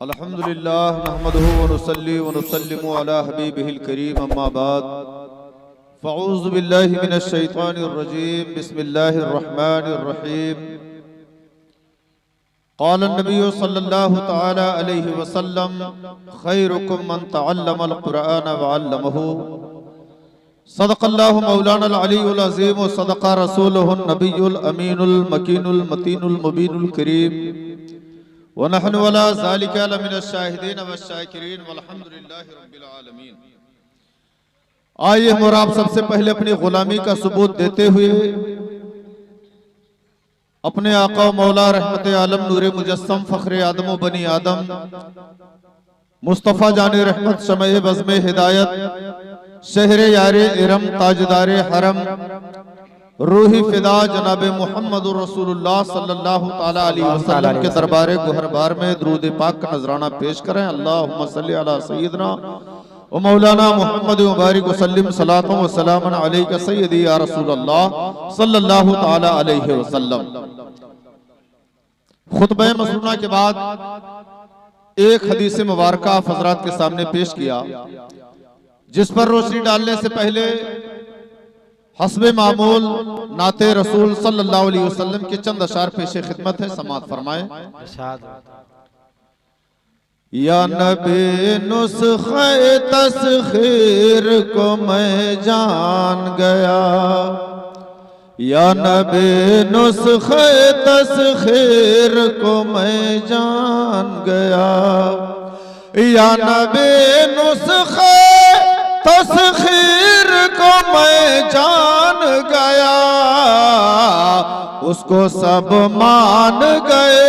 अल्हम्दुलिल्लाह नहमदुहु व नुसल्ली व नुसल्लिमु अला हबीबिहिल करीम अम्मा बाद फ़अऊज़ु बिल्लाहि मिनश शैतानिर रजीम बिस्मिल्लाहिर रहमानिर रहीम क़ाल नबिय्यु सल्लल्लाहु तआला अलैहि वसल्लम खैरुकुम मन तअल्लमल क़ुरआन व अल्लमहु सदक़ल्लाहु मौलाना अल-अलीयुल अज़ीम व सदक़ा रसूलुहुन नबियुल अमीनुल मकीनुल मतीनुल मुबीनुल करीम व नहनु अला ज़ालिका लमिनश शाहिदीन व शाकिरीन वल्हम्दुलिल्लाहि रब्बिल आलमीन। आइए और आप सबसे पहले अपनी गुलामी का सबूत देते हुए अपने आका मौला रहमत आलम नूरे मुजस्सम फ़ख्रे आदम व बनी आदम मुस्तफ़ा जाने रहमत शमए बज़्मे हिदायत शहरे यारे इरम ताजदारे हरम रूही फिदा जनाबे मोहम्मद रसूलुल्लाह सल्लल्लाहु ताला अलैहि वसल्लम के दरबारे गुहरबार में दरूद पाक का नजराना पेश करें। अल्लाहुम्मा सल्ली अला सय्यिदना व मौलाना मुहम्मद मुबारक वसल्लम सलातु व सलामन अलैका सय्यदी या रसूलल्लाह सल्लल्लाहु ताला अलैहि वसल्लम। खुतबे मसनूना के बाद एक हदीस मुबारका हज़रात के सामने पेश किया, जिस पर रोशनी डालने से पहले हस्बे मामूल नाते रसूल सल्लल्लाहु अलैहि वसल्लम के चंद अशार पेशे खिदमत है, समात फरमाए। या नबी नुस्खे तस्खीर को मैं जान गया, या नबी नुस्खे तस्खीर को मैं जान गया, या नबी नुस्खे तस्खीर को मैं जान गया, उसको सब मान गए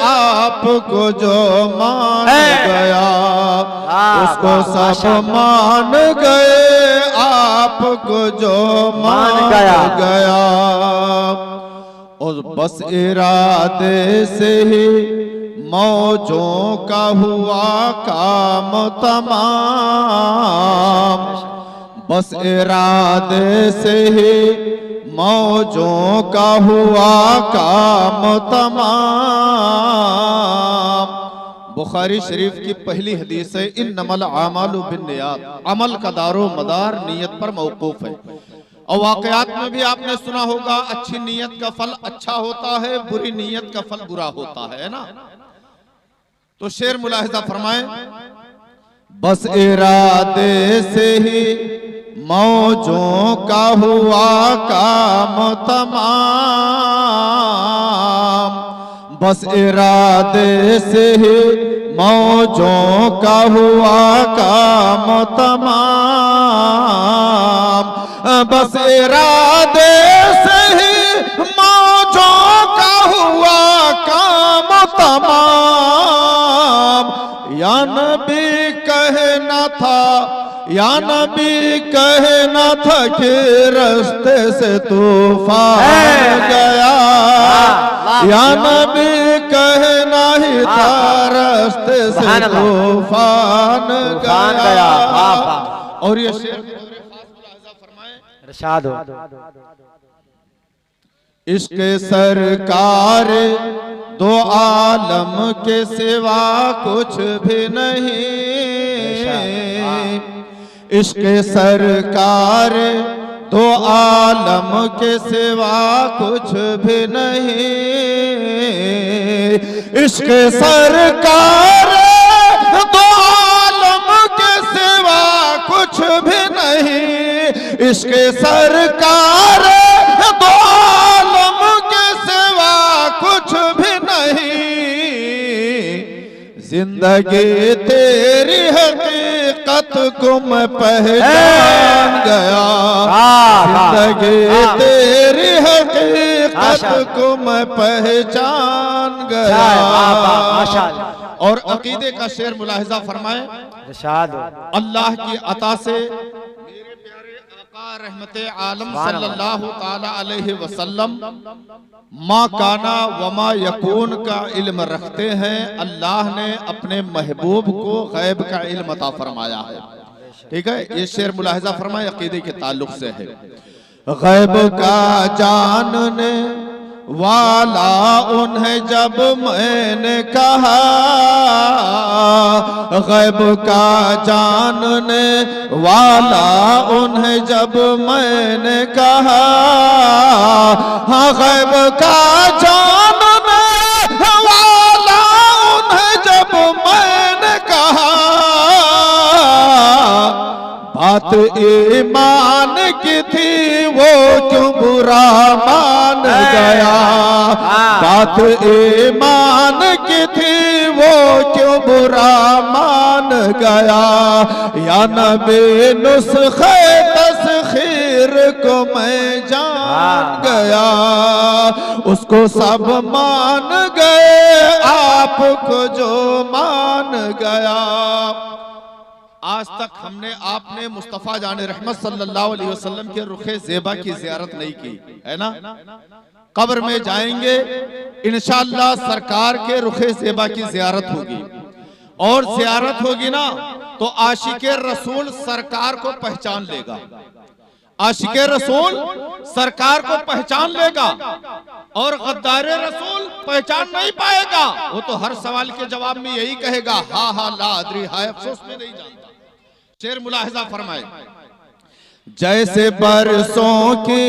आपको जो मान गया, उसको सब मान गए आपको जो मान गया। और बस इरादे से ही मौजों का हुआ काम तमाम, बस इरादे से ही मौजों का हुआ काम तमाम। बुखारी शरीफ की पहली हदीस है, इन्नमल आमालु बिन्नियात, अमल का दारो मदार नीयत पर मौकूफ है। और वाकयात में भी आपने सुना होगा, अच्छी नीयत का फल अच्छा होता है, बुरी नीयत का फल बुरा होता है ना। तो शेर मुलाहिजा फरमाए, बस इरादे से ही मौजों का हुआ काम तमाम, बस इरादे से ही मौजों का हुआ काम तमाम, बस इरादे से ही मौजों का हुआ काम तमाम। या नबी कहना था, या नबी कहना था कि रास्ते से तूफान गया, या नबी कहना ही था रास्ते से तूफान गया। और ये शेर इरशाद हो, इश्क सरकार दो आलम के सिवा कुछ भी नहीं, इश्क सरकार दो आलम के सिवा कुछ भी नहीं, इश्क सरकार दो आलम के सिवा कुछ भी नहीं, इश्क सरकार दो आलम के सिवा कुछ भी नहीं। जिंदगी तेरी हकीकत को मैं पहचान गया, जिंदगी तेरी हकीकत को मैं पहचान गया। और अकीदे का शेर मुलाहिजा फरमाए, अल्लाह की अता से मेरे प्यारे आका रहमते आलम सल्लल्लाहु ताला अलैहि वसल्लम मा काना वमा यकून का इल्म रखते हैं। अल्लाह ने अपने महबूब को गैब का इल्म अता फरमाया है। ठीक है, ये शेर मुलाहिजा फरमाए, अकीदे के ताल्लुक से है। गैब का जानने वाला उन्हें जब मैंने कहा, गैब का जानने वाला उन्हें जब मैंने कहा, हाँ गैब का जानने वाला उन्हें जब मैंने कहा, बात ईमान की थी वो क्यों बुरा मान गया, बात ईमान की थी वो क्यों बुरा मान गया, या नबी नुस्खे तस्खीर को मैं जान गया, उसको सब मान गए आपको जो मान गया। आज तक हमने आपने मुस्तफ़ा जान रहमत सल्लल्लाहु अलैहि वसल्लम के रुखे ज़ेबा की ज़ियारत नहीं की है ना। कब्र में जाएंगे इंशाअल्लाह सरकार के रुखे ज़ेबा की ज़ियारत होगी, और ज़ियारत होगी ना तो आशिके रसूल सरकार को पहचान लेगा, आशिके रसूल सरकार को पहचान लेगा, और गद्दारे रसूल पहचान नहीं पाएगा। वो तो हर सवाल के जवाब में यही कहेगा, हा हा ला अदरी, हाय अफसोस में नहीं जानता। शेर मुलाहिजा फरमाए, जैसे बरसों की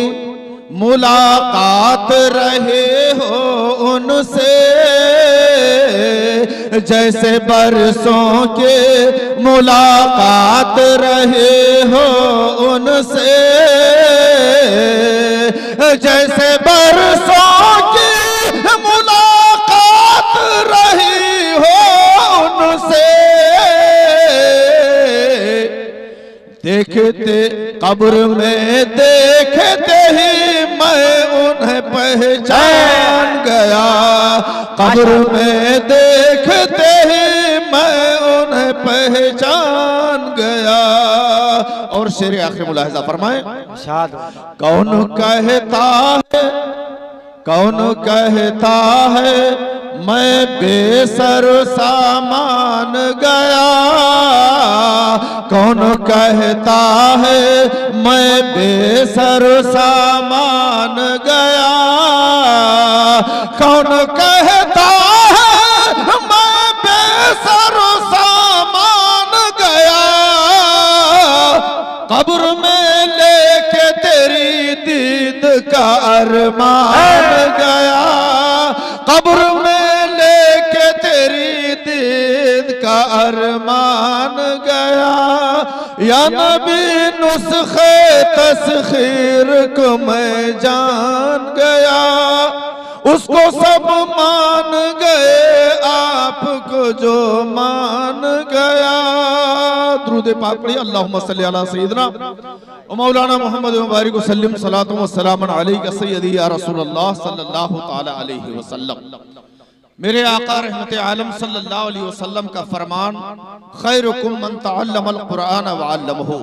मुलाकात रहे हो उनसे, जैसे बरसों के मुलाकात रहे हो उनसे, जैसे बरसों की मुलाकात रही हो उनसे, देखते कब्र में देखते ही मैं उन्हें पहचान गया, कब्र में देखते ही मैं उन्हें पहचान गया। और शेर आखिर मुलाहिजा फरमाए, कौन कहता है, कौन कहता है मैं बेसर सामान गया, कौन कहता है मैं बेसर सामान गया, कौन कहता है मैं बेसर सामान गया, कब्र में लेके तेरी दीद का अरमान गया, कब्र में लेके तेरी दीद का अरमान गया, या नबी नुस्खे तस्खीर को मैं जान गया, उसको सब मान गए आपको जो मान गया। दुरूद पाक पढ़िए, अल्लाहुम्मा सल्ली अला सय्यिदना व मौलाना मोहम्मद मुबारक वसल्लम सलातो व सलामुन अलैका सय्यदी या रसूलल्लाह सल्लल्लाहु तआला अलैहि वसल्लम। मेरे आका रहमत आलम सल्लल्लाहु अलैहि वसल्लम का फरमान, खैरुकुम मन तअल्लमल कुरान व अल्लमहु,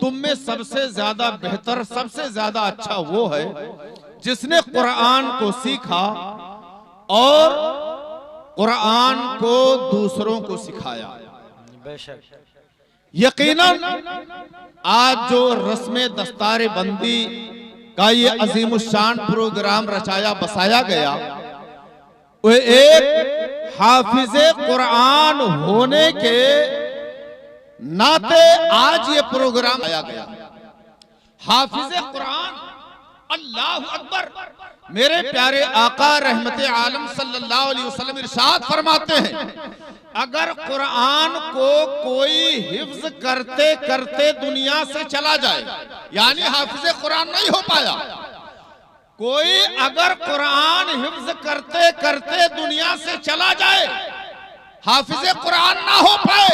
तुम में सबसे ज्यादा बेहतर, सबसे ज्यादा अच्छा वो है जिसने कुरान को सीखा और कुरान को दूसरों को सिखाया। यकीनन आज जो रस्म दस्तारे बंदी का ये अजीमुशान प्रोग्राम रचाया बसाया गया, वो एक हाफिजे कुरान होने के नाते आज ये प्रोग्राम आया गया। हाफिजे कुरान, अल्लाह अकबर। मेरे प्यारे आका रहमत आलम सल्लल्लाहु अलैहि वसल्लम इरशाद फरमाते हैं, अगर कुरान को कोई हिफ्ज करते करते दुनिया से चला जाए, यानी हाफिज कुरान नहीं हो पाया, कोई अगर कुरान हिफ्ज करते करते दुनिया से चला जाए, हाफिज कुरान ना हो पाए,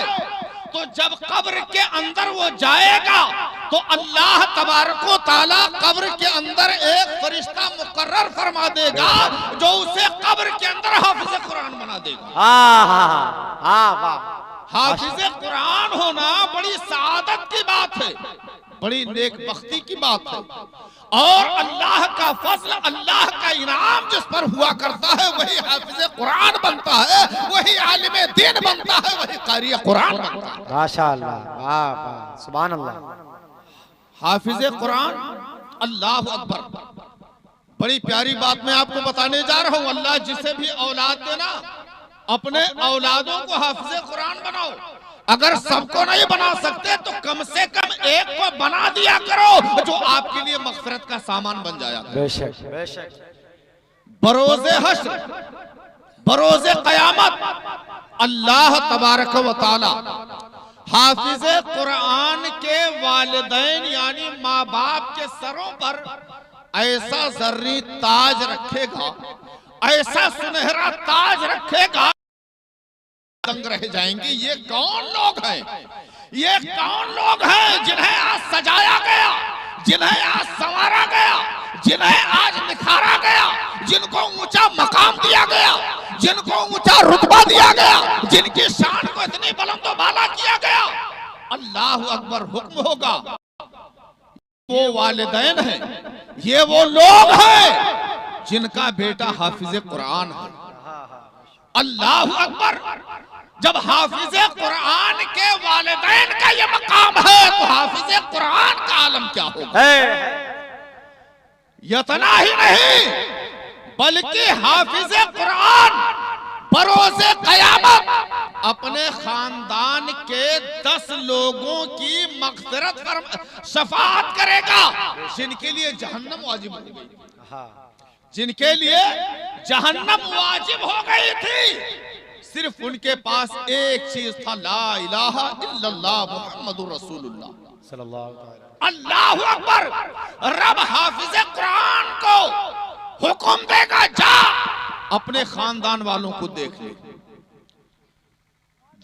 तो जब कब्र के अंदर वो जाएगा तो अल्लाह तबारक व तआला कब्र के अंदर एक फरिश्ता मुकर्रर फरमा देगा जो उसे कब्र के अंदर हाफिज कुरान बना देगा। हाफिज कुरान होना बड़ी सआदत की बात है, बड़ी नेकबख्ती की बात है, और अल्लाह का फजल, अल्लाह का इनाम जिस पर हुआ करता है वही हाफिज कुरान बनता है, वही आलिम दीन बनता है, वही कारी कुरान बनता है। माशाअल्लाह, वाह वाह, सुभान अल्लाह। हाफिज कुरान, अल्लाह अकबर, बड़ी प्यारी बात मैं आपको बताने जा रहा हूं। अल्लाह जिसे भी औलाद देना, अपने औलादों को हाफिज़े कुरान बनाओ। अगर सबको नहीं बना सकते तो कम से कम एक को बना दिया करो, जो आपके लिए मग़फ़िरत का सामान बन जाया। बेशक बेशक। बरोज़े हश्र, बरोज़े क़यामत अल्लाह तबारक व तआला हाफिज़े कुरान के वालिदैन यानी माँ बाप के सरों पर ऐसा ज़र्री ताज रखेगा, ऐसा सुनहरा ताज रखेगा, दंग रह जाएंगे। ये कौन लोग हैं? ये कौन लोग हैं जिन्हें आज सजाया गया, जिन्हें आज संवारा गया, जिन्हें आज निखारा गया, जिनको ऊंचा मकाम दिया गया, जिनको ऊंचा रुतबा दिया गया, जिनकी शान को इतनी बुलंदो बाला किया गया। अल्लाह अकबर हुक्म होगा। वो वालिदैन हैं, ये वो लोग हैं जिनका बेटा हाफिज़े कुरान है। अल्लाह अकबर। जब हाफिज़े कुरान के वालिदैन का ये मकाम है तो हाफिज़े कुरान का आलम क्या होगा? इतना ही नहीं बल्कि हाफिज़े कुरान बरोज़े क़यामत अपने खानदान के 10 लोगों की मग़फ़िरत शफ़ाअत करेगा, जिनके लिए जहन्नम वाजिब हो गई, जिनके लिए जहन्नम वाजिब हो गई थी। सिर्फ उनके पास एक चीज था, ला इलाहा इल्लल्लाह मुहम्मदुर रसूलुल्लाह सल्लल्लाहु अलैहि वसल्लम। अल्लाहु अकबर। रब हाफिज़े कुरान को हुक्म देगा, जा अपने खानदान वालों को देख ले।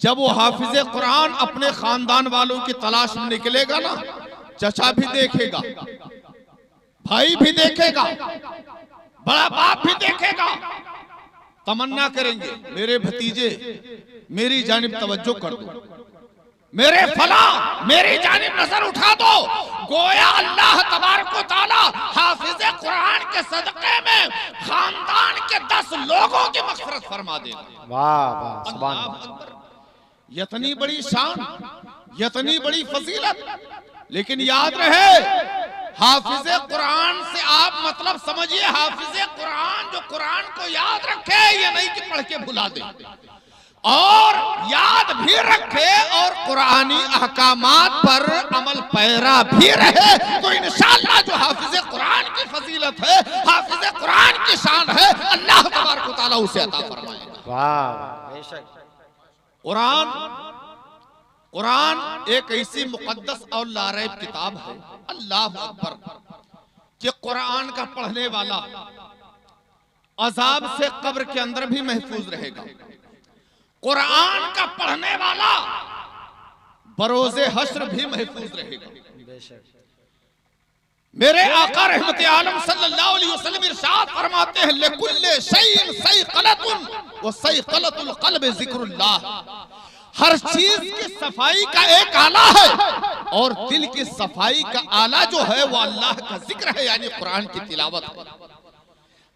जब वो हाफिज़े कुरान अपने खानदान वालों की तलाश में निकलेगा ना, चचा भी देखेगा, भाई भी देखेगा, बड़ा बाप भी देखेगा, तमन्ना करेंगे मेरे भतीजे मेरी जानिब तवज्जो कर दो, मेरे फला मेरी जानिब नजर उठा दो। गोया अल्लाह तबारक व तआला हाफिज़े कुरान के सदक़े में खानदान के 10 लोगों की मग़फ़िरत फरमा देगा। वाह वाह सुभान अल्लाह। इतनी बड़ी शान, इतनी बड़ी फजीलत। लेकिन याद रहे, हाफिज़े कुरान से आप मतलब समझिए, हाफिज़े कुरान जो कुरान को याद रखे, ये नहीं कि पढ़ के भुला दे, और याद भी रखे और कुरानी अहकामात पर अमल पैरा भी रहे, तो इंशाअल्लाह जो हाफिज़े कुरान की फजीलत है, हाफिज़े कुरान की शान है, अल्लाह तबारक व तआला उसे अता फरमाएगा। वाह बेशक। कुरान एक ऐसी मुक़द्दस और लारैब किताब है, अल्लाह अकबर, कि कुरान का पढ़ने वाला अजाब से कब्र के अंदर भी महफूज रहेगा। कुरान का पढ़ने वाला बरोज़े हश्र भी महफूज रहेगा। मेरे आका रहमत आलम सल्लल्लाहु अलैहि वसल्लम इरशाद फरमाते हैं, लिकुल्लि शैइन सैक़लतुन व सैक़लतुल क़ल्ब ज़िक्रुल्लाह। हर चीज की सफाई का एक आला है, और दिल की सफाई का आला जो है वो अल्लाह का जिक्र है, यानी कुरान की तिलावत है।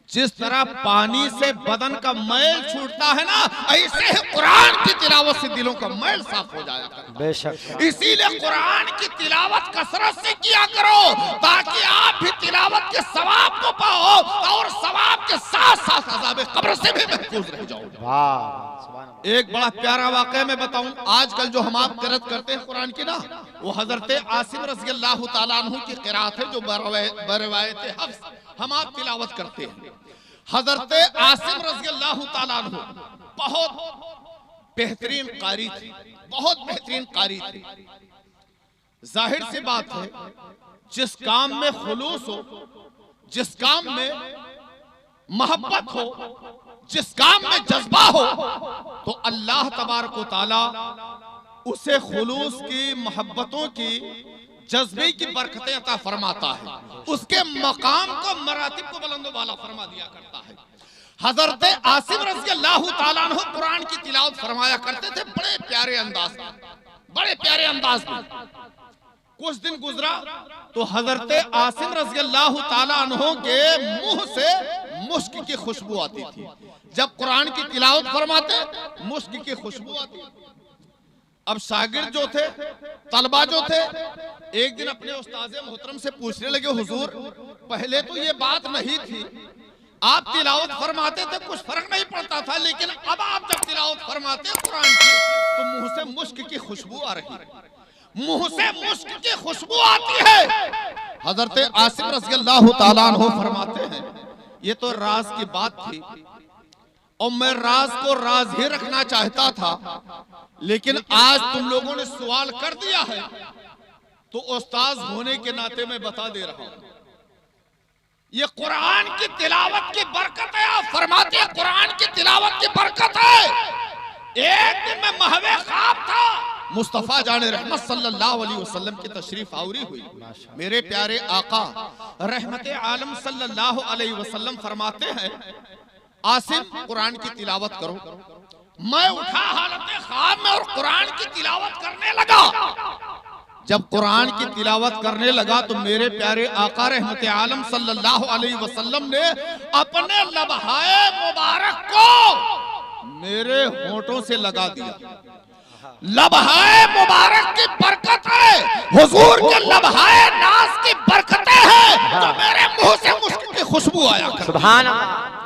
जिस तरह पानी से बदन का मैल छूटता है ना, ऐसे ही कुरान की तिलावत से दिलों का मैल साफ हो जाया करता। बेशक। इसीलिए कुरान की तिलावत कसरत से किया करो, ताकि आप भी तिलावत के सवाब को पाओ और सवाब के साथ साथ अज़ाब कब्र से भी महफूज रह जाओ। वाह। एक बड़ा प्यारा वाक़या मैं बताऊं, आजकल जो हम आप क़िरात करते हैं कुरान की ना, वो हजरत आसिम रज़ियल्लाहु ताला अन्हु की क़िरात है, जो बरवायत हफ्स हम आप तिलावत करते हैं। हजरत आसिम रज़ियल्लाहु ताला अन्हु बहुत बेहतरीन कारी थे, बहुत बेहतरीन कारी थे। जाहिर सी बात है, जिस काम में खुलूस हो, जिस काम में मोहब्बत हो, जिस काम में जज्बा हो, तो अल्लाह तबारक व तआला उसे खुलूस की, मोहब्बतों की, जज्बे की बरकतें अता फरमाता है, उसके मकाम को, मरातिब को बुलंद वाला फरमा दिया करता है। हजरत आसिम रज़ियल्लाहु ताला अन्हु कुरान की तिलावत फरमाया करते थे बड़े प्यारे अंदाज में, बड़े प्यारे अंदाज में। कुछ दिन गुजरा तो हजरत आसिम रज़ियल्लाहु ताला अन्हु के मुंह से मुश्क की खुशबू आती थी। जब कुरान की तिलावत फरमाते मुश्क की खुशबू आती। अब शागिर्द जो थे, तलबा जो थे, एक दिन अपने उस्ताद मोहतरम से पूछने लगे, हुजूर पहले तो ये बात नहीं थी, आप तिलावत फरमाते थे कुछ फर्क नहीं पड़ता था, लेकिन अब आप जब तिलावत फरमाते हैं कुरान की तो मुंह से मुश्क की खुशबू आ रही है, मुंह से मुश्क की खुशबू आती है। हजरत आसिम रज़ियल्लाहु ताला अन्हु फरमाते हैं, ये तो राज की बात थी और मैं राज को राज ही रखना चाहता था, लेकिन आज तुम लोगों ने सवाल कर दिया है तो उस्ताद होने के नाते मैं बता दे रहा हूं, ये कुरान की तिलावत की बरकत है। आप फरमाते हैं कुरान की तिलावत की बरकत है। एक दिन मैं महवे ख्वाब था, मुस्तफा जाने रहमत सल्लल्लाहु अलैहि वसल्लम की तशरीफ आवरी हुई। मेरे प्यारे आका रहमत आलम सल्लल्लाहु अलैहि वसल्लम फरमाते हैं, आसिम कुरान की तिलावत करो। मैं उठा हालत ख्वाब में और कुरान की तिलावत करने लगा। जब कुरान की तिलावत करने लगा तो मेरे प्यारे आका रहमत आलम सल्लल्लाहु अलैहि वसल्लम ने अपने लबहाए मुबारक को मेरे होंठों से लगा दिया। लबहाए मुबारक की बरकत है, हुजूर के लबहाए नाज की बरकतें हैं तो मेरे मुंह से मुस्क की खुशबू आया करती। सुभान अल्लाह।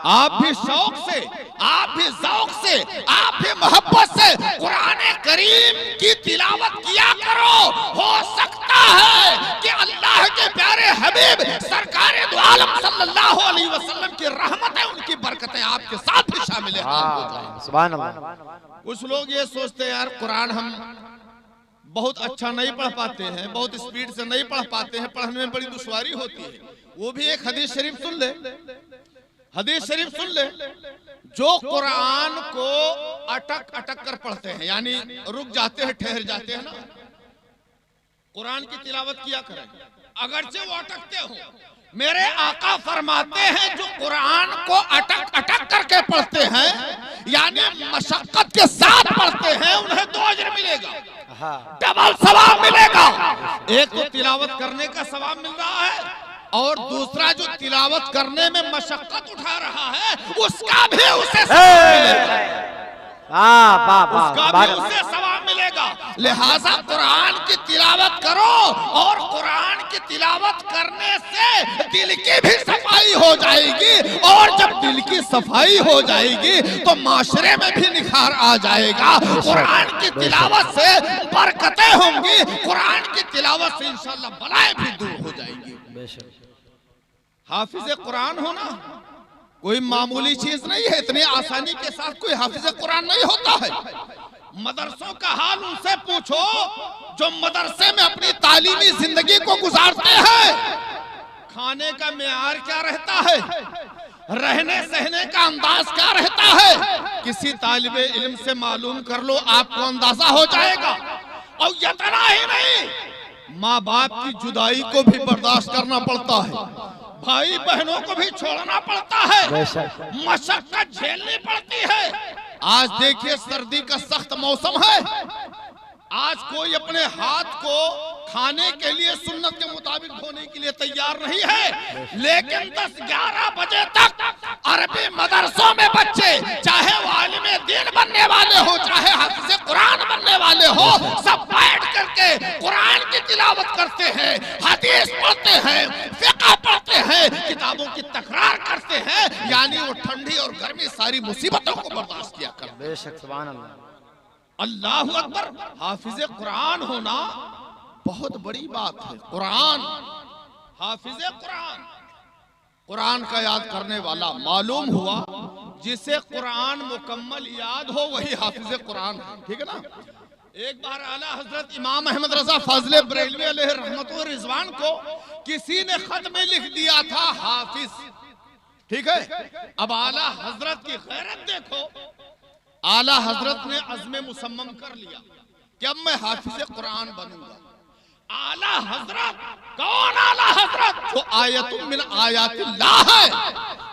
आप भी शौक से, आप भी ज़ौक़ से, आप भी मोहब्बत से कुरान करीम की तिलावत किया करो। हो सकता है कि अल्लाह के प्यारे हबीब सरकारे दो आलम सल्लल्लाहु अलैहि वसल्लम की रहमतें, उनकी बरकतें आपके साथ भी शामिल हो जाए। सुभान अल्लाह। कुछ लोग ये सोचते हैं यार कुरान हम बहुत अच्छा नहीं पढ़ पाते हैं, बहुत स्पीड से नहीं पढ़ पाते हैं, पढ़ने में बड़ी दुश्वारी होती है। वो भी एक हदीस शरीफ सुन ले, हदीस शरीफ सुन ले, जो कुरान को अटक अटक कर पढ़ते हैं, यानी रुक जाते हैं, ठहर जाते हैं ना, कुरान की तिलावत किया करें अगरचे वो अटकते हो। मेरे आका फरमाते हैं जो कुरान को अटक अटक करके पढ़ते हैं, यानी मशक्कत के साथ पढ़ते हैं, उन्हें 2 अजर मिलेगा, डबल सवाब मिलेगा। एक तो तिलावत करने का सवाब मिल रहा है और दूसरा जो तिलावत करने में मशक्कत उठा रहा है उसका भी उसे सवाब मिलेगा, उसका भी उसे सवाब मिलेगा। लिहाजा कुरान की तिलावत करो और कुरान की तिलावत करने से दिल की भी सफाई हो जाएगी और जब दिल की सफाई हो जाएगी तो माशरे में भी निखार आ जाएगा। कुरान की तिलावत से बरकतें होंगी, कुरान की तिलावत से इंशाअल्लाह बलाएं भी दूर हो जाएंगी। हाफिज कुरान होना कोई मामूली चीज नहीं है, इतनी आसानी के साथ कोई हाफिज कुरान नहीं होता है। मदरसों का हाल उनसे पूछो जो मदरसे में अपनी तालीमी जिंदगी को गुजारते हैं। खाने का मेयार क्या रहता है, रहने सहने का अंदाज क्या रहता है, किसी तालिबे इल्म से मालूम कर लो, आपको अंदाजा हो जाएगा। और इतना ही नहीं, माँ बाप की जुदाई को भी बर्दाश्त करना पड़ता है, भाई बहनों को भी छोड़ना पड़ता है, मशक्कत झेलनी पड़ती है। आज देखिए सर्दी का सख्त मौसम है, आज कोई अपने हाथ को खाने के लिए सुन्नत के मुताबिक धोने के लिए तैयार नहीं है, लेकिन 10-11 बजे तक अरबी मदरसों में बच्चे, चाहे वो आलिम दीन बनने वाले हो, चाहे हाफिज कुरान बनने वाले हो, सब बैठ करके कुरान की तिलावत करते हैं, हदीस पढ़ते हैं, फिक़ह पढ़ते हैं, किताबों की तकरार करते हैं, यानी वो ठंडी और गर्मी सारी मुसीबतों को बर्दाश्त किया कर। बेशक सुभान अल्लाह, अल्लाहु अकबर। हाफिज कुरान होना बहुत बड़ी बात है। कुरान, हाफिज कुरान, कुरान का याद करने वाला, मालूम हुआ जिसे कुरान मुकम्मल याद हो वही हाफिज कुरान है, ठीक है ना। एक बार आला हजरत इमाम अहमद रजा फाजले बरेलवी अलैहि रहमत व रिजवान को किसी ने खत में लिख दिया था हाफिज, ठीक है। अब आला हजरत की गैरत देखो, आला हजरत ने अज़्म मुसम्मम कर लिया कि अब मैं हाफिज कुरान बनूंगा। आला हजरत कौन? आला हजरत जो आयतुम मिन आयातिल्लाह है,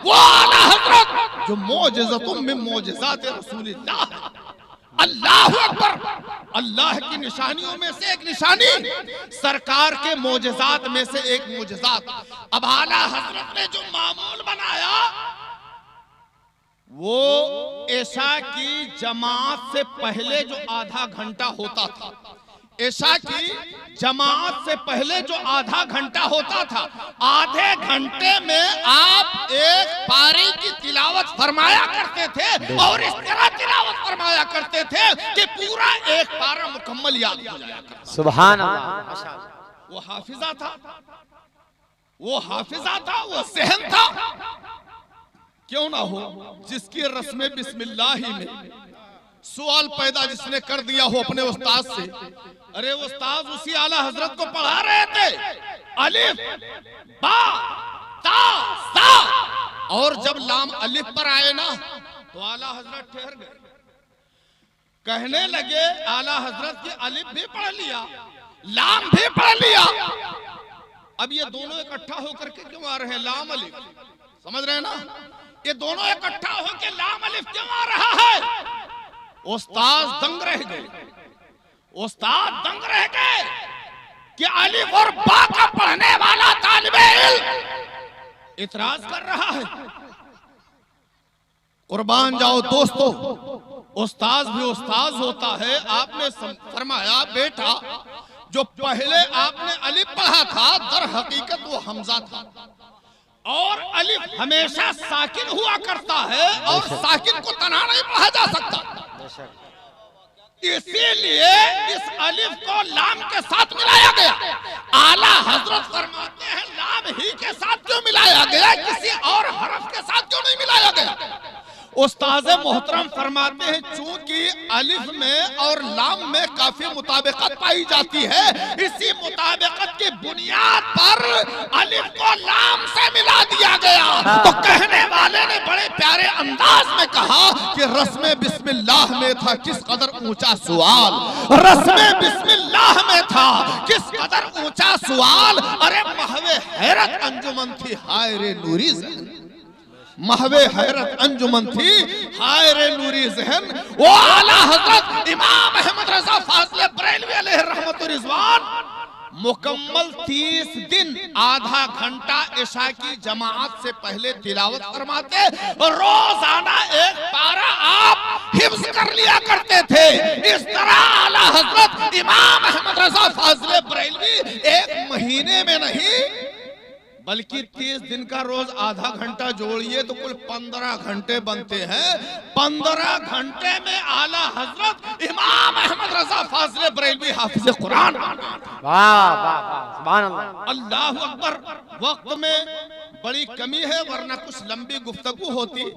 वो आला हजरत जो मौजिज़तुम मिन मौजिज़ात रसूलिल्लाह है। अल्लाहु अकबर। अल्लाह की निशानियों में से एक निशानी, सरकार के मौजिज़ात में से एक मौजिज़ात। अब आला हजरत ने जो मामूल बनाया वो ऐशा की जमात से पहले जो आधा घंटा होता था, ऐशा की जमात से पहले जो आधा घंटा होता था, आधे घंटे में आप एक पारी की तिलावत फरमाया करते थे और इस तरह तिलावत फरमाया करते थे कि पूरा एक पारा मुकम्मल याद हो जाया करता। सुभान अल्लाह। वो हाफिजा था, वो हाफिजा था, वो सहन था। क्यों ना हो, जिसकी रस्म बिस्मिल्लाह में सवाल पैदा जिसने कर दिया हो अपने उस्ताद से। अरे उस्ताद उसी आला हजरत को पढ़ा रहे थे, अलिफ बा ता सा, और जब लाम अलिफ पर आए ना तो आला हजरत ठहर गए। कहने लगे आला हजरत की अलिफ भी पढ़ लिया, लाम भी पढ़ लिया, अब ये दोनों इकट्ठा होकर के क्यों आ रहे हैं? लाम अलिफ, समझ रहे हैं ना? ये दोनों इकट्ठा होकर लाम अलिफ क्यों आ रहा है? उस्ताद दंग रह गए, उस्ताद दंग रह गए कि अलिफ और बा का पढ़ने वाला तालिबे इल्म इतराज कर रहा है। कुर्बान जाओ दोस्तों, उस्ताद भी उस्ताद होता है। आपने फरमाया बेटा जो पहले आपने अलिफ पढ़ा था दर हकीकत वो हमजा था, और अलिफ हमेशा साकिन हुआ करता है और साकिन को तना नहीं पढ़ा जा सकता। इसीलिए इस अलिफ को लाम के साथ मिलाया गया। आला हजरत फरमाते हैं लाम ही के साथ क्यों मिलाया गया, किसी और हरफ के साथ क्यों नहीं मिलाया गया? उस्ताद मोहतरम फरमाते हैं चूंकि अलिफ में और लाम में काफी मुताबिकत पाई जाती है, इसी मुताबिकत की बुनियाद पर अलिफ को लाम से मिला दिया गया। तो कहने वाले ने बड़े प्यारे अंदाज में कहा कि रस्म बिस्मिल्लाह में था किस कदर ऊंचा सवाल, रस्म बिस्मिल्लाह में था किस कदर ऊंचा सवाल। अरे महवे हैरत अंजुमन थी हाय रे नूरी ज़हन, महवे हैरत अंजुमन थी हाय रे नूरी ज़हन। वो आला हजरत इमाम अहमद रजा फाज़िल बरेलवी अलैहि रहमत व रिज़वान मुकम्मल 30 दिन आधा घंटा इशा की जमात से पहले तिलावत फरमाते और रोजाना एक पारा आप हिफ्ज कर लिया करते थे। इस तरह आला हजरत इमाम अहमद रजा फाज़िल बरेलवी एक महीने में नहीं बल्कि 30 दिन का रोज आधा घंटा जोड़िए तो कुल 15 घंटे बनते हैं। 15 घंटे में आला हजरत इमाम अहमद रजा फाज़िल बरेलवी हाफिज़ कुरान। वाह वाह वाह, सुभान अल्लाह, अल्लाहु अकबर। वक्त में बड़ी कमी है वरना कुछ लंबी गुफ्तगू होती।